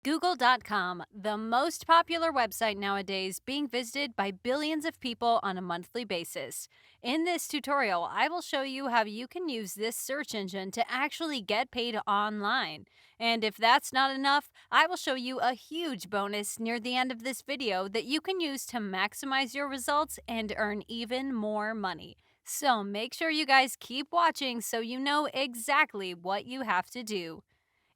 Google.com, the most popular website nowadays, being visited by billions of people on a monthly basis. In this tutorial, I will show you how you can use this search engine to actually get paid online. And if that's not enough, I will show you a huge bonus near the end of this video that you can use to maximize your results and earn even more money. So make sure you guys keep watching so you know exactly what you have to do.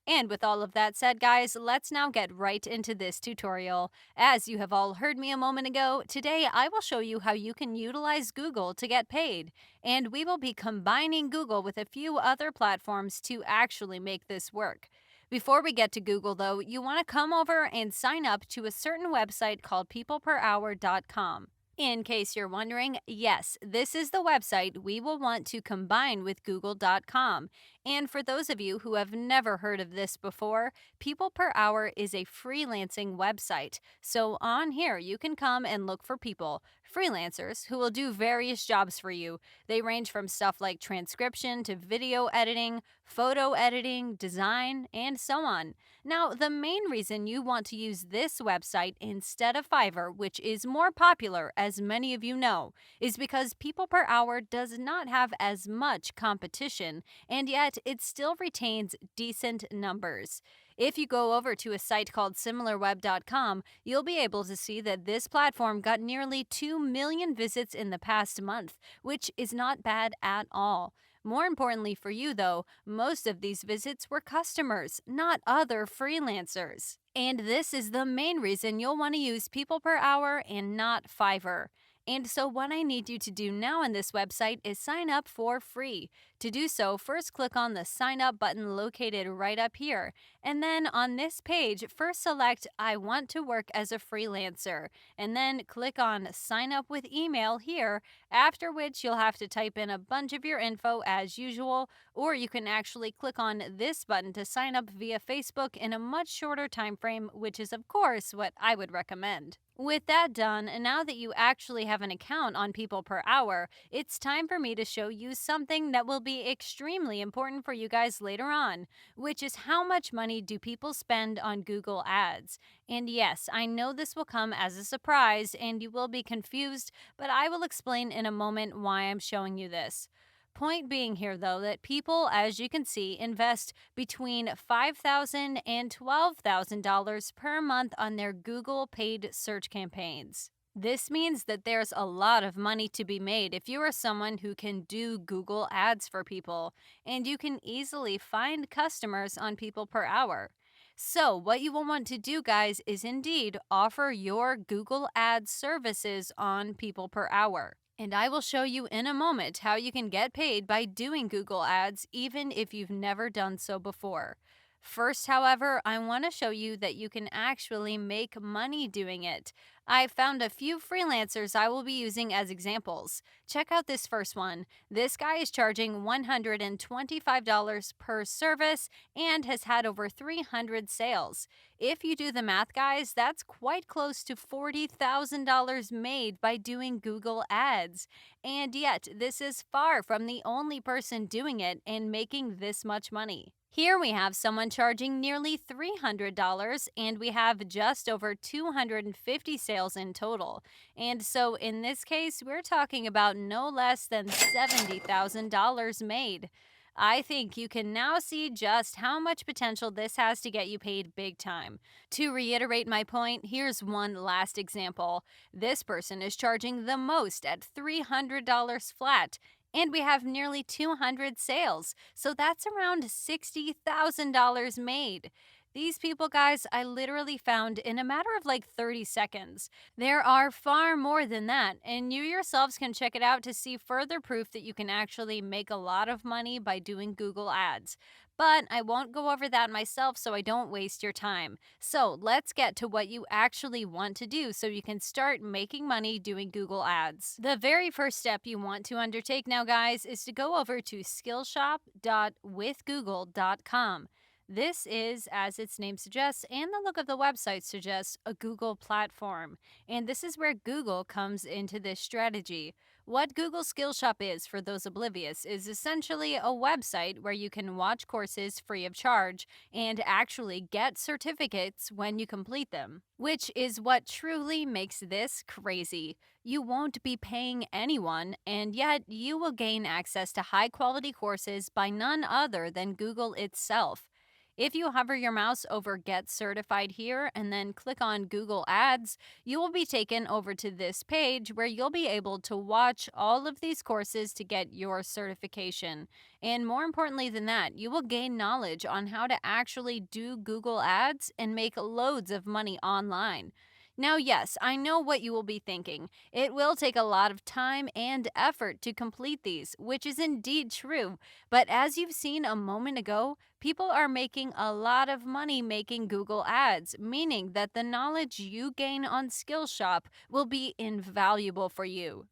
And with all of that said, guys, let's now get right into this tutorial. As you have all heard me a moment ago, today I will show you how you can utilize Google to get paid. And we will be combining Google with a few other platforms to actually make this work. Before we get to Google, though, you want to come over and sign up to a certain website called peopleperhour.com. In case you're wondering, yes, this is the website we will want to combine with Google.com. And for those of you who have never heard of this before, People Per Hour is a freelancing website. So on here, you can come and look for people, freelancers, who will do various jobs for you. They range from stuff like transcription to video editing, photo editing, design, and so on. Now, the main reason you want to use this website instead of Fiverr, which is more popular, as many of you know, is because People Per Hour does not have as much competition, and yet it still retains decent numbers. If you go over to a site called similarweb.com, you'll be able to see that this platform got nearly 2 million visits in the past month, which is not bad at all. More importantly for you, though, most of these visits were customers, not other freelancers. And this is the main reason you'll want to use People Per Hour and not Fiverr. And so, what I need you to do now on this website is sign up for free. To do so, first click on the sign up button located right up here. And then on this page, first select I want to work as a freelancer. And then click on sign up with email here, after which you'll have to type in a bunch of your info as usual, or you can actually click on this button to sign up via Facebook in a much shorter time frame, which is of course what I would recommend. With that done, and now that you actually have an account on People Per Hour, it's time for me to show you something that will be extremely important for you guys later on, which is how much money do people spend on Google Ads. And yes, I know this will come as a surprise and you will be confused, but I will explain in a moment why I'm showing you this. Point being here, though, that people, as you can see, invest between $5,000 and $12,000 per month on their Google paid search campaigns. This means that there's a lot of money to be made if you are someone who can do Google ads for people, and you can easily find customers on People Per Hour. So, what you will want to do, guys, is indeed offer your Google Ads services on People Per Hour. And I will show you in a moment how you can get paid by doing Google Ads even if you've never done so before. First, however, I want to show you that you can actually make money doing it. I found a few freelancers I will be using as examples. Check out this first one. This guy is charging $125 per service and has had over 300 sales. If you do the math, guys, that's quite close to $40,000 made by doing Google Ads. And yet, this is far from the only person doing it and making this much money. Here we have someone charging nearly $300, and we have just over 250 sales in total. And so in this case, we're talking about no less than $70,000 made. I think you can now see just how much potential this has to get you paid big time. To reiterate my point, here's one last example. This person is charging the most at $300 flat, and we have nearly 200 sales, so that's around $60,000 made. These people, guys, I literally found in a matter of like 30 seconds. There are far more than that, and you yourselves can check it out to see further proof that you can actually make a lot of money by doing Google Ads. But I won't go over that myself so I don't waste your time. So let's get to what you actually want to do so you can start making money doing Google Ads. The very first step you want to undertake now, guys, is to go over to skillshop.withgoogle.com. This is, as its name suggests and the look of the website suggests, a Google platform. And this is where Google comes into this strategy. What Google Skillshop is, for those oblivious, is essentially a website where you can watch courses free of charge and actually get certificates when you complete them, which is what truly makes this crazy. You won't be paying anyone, and yet you will gain access to high quality courses by none other than Google itself. If you hover your mouse over Get Certified here and then click on Google Ads, you will be taken over to this page where you'll be able to watch all of these courses to get your certification. And more importantly than that, you will gain knowledge on how to actually do Google Ads and make loads of money online. Now, yes, I know what you will be thinking. It will take a lot of time and effort to complete these, which is indeed true. But as you've seen a moment ago, people are making a lot of money making Google Ads, meaning that the knowledge you gain on Skillshop will be invaluable for you.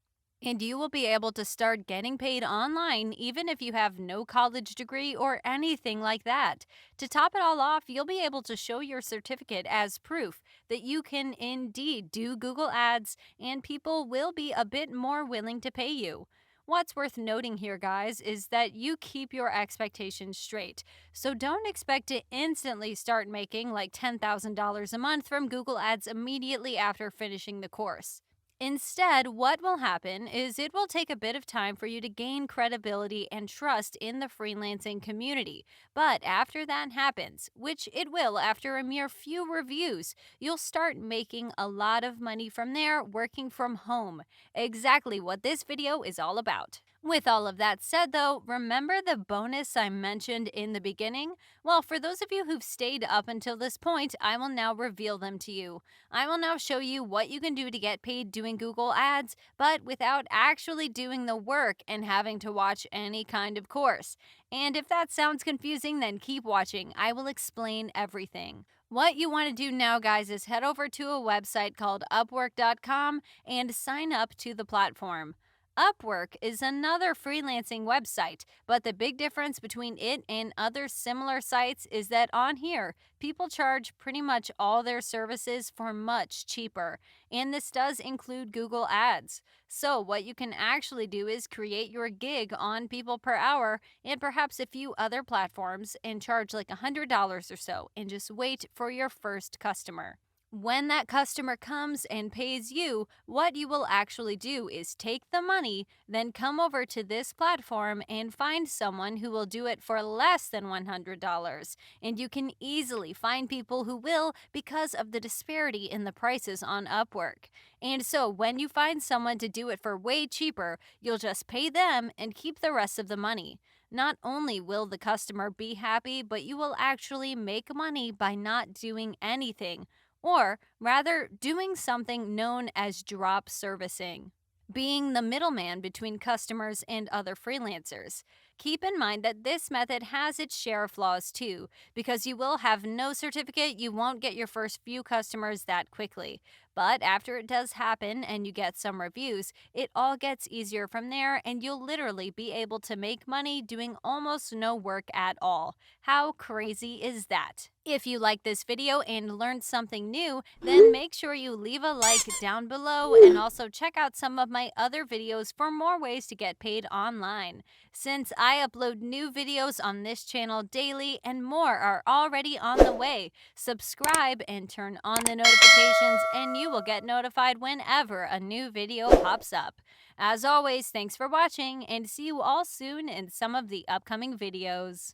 And you will be able to start getting paid online even if you have no college degree or anything like that. To top it all off, you'll be able to show your certificate as proof that you can indeed do Google Ads, and people will be a bit more willing to pay you. What's worth noting here, guys, is that you keep your expectations straight. So don't expect to instantly start making like $10,000 a month from Google Ads immediately after finishing the course. Instead, what will happen is it will take a bit of time for you to gain credibility and trust in the freelancing community. But after that happens, which it will after a mere few reviews, you'll start making a lot of money from there working from home. Exactly what this video is all about. With all of that said, though, remember the bonus I mentioned in the beginning? Well, for those of you who've stayed up until this point, I will now reveal them to you. I will now show you what you can do to get paid doing Google Ads, but without actually doing the work and having to watch any kind of course. And if that sounds confusing, then keep watching. I will explain everything. What you want to do now, guys, is head over to a website called Upwork.com and sign up to the platform. Upwork is another freelancing website, but the big difference between it and other similar sites is that on here, people charge pretty much all their services for much cheaper, and this does include Google Ads. So, what you can actually do is create your gig on People Per Hour and perhaps a few other platforms and charge like $100 or so and just wait for your first customer. When that customer comes and pays you, what you will actually do is take the money, then come over to this platform and find someone who will do it for less than $100. And you can easily find people who will because of the disparity in the prices on Upwork. And so when you find someone to do it for way cheaper, you'll just pay them and keep the rest of the money. Not only will the customer be happy, but you will actually make money by not doing anything, or rather, doing something known as drop servicing, being the middleman between customers and other freelancers. Keep in mind that this method has its share of flaws too, because you will have no certificate, you won't get your first few customers that quickly. But after it does happen and you get some reviews, it all gets easier from there, and you'll literally be able to make money doing almost no work at all. How crazy is that? If you like this video and learned something new, then make sure you leave a like down below and also check out some of my other videos for more ways to get paid online. Since I upload new videos on this channel daily and more are already on the way, subscribe and turn on the notifications and you will get notified whenever a new video pops up. As always, thanks for watching and see you all soon in some of the upcoming videos.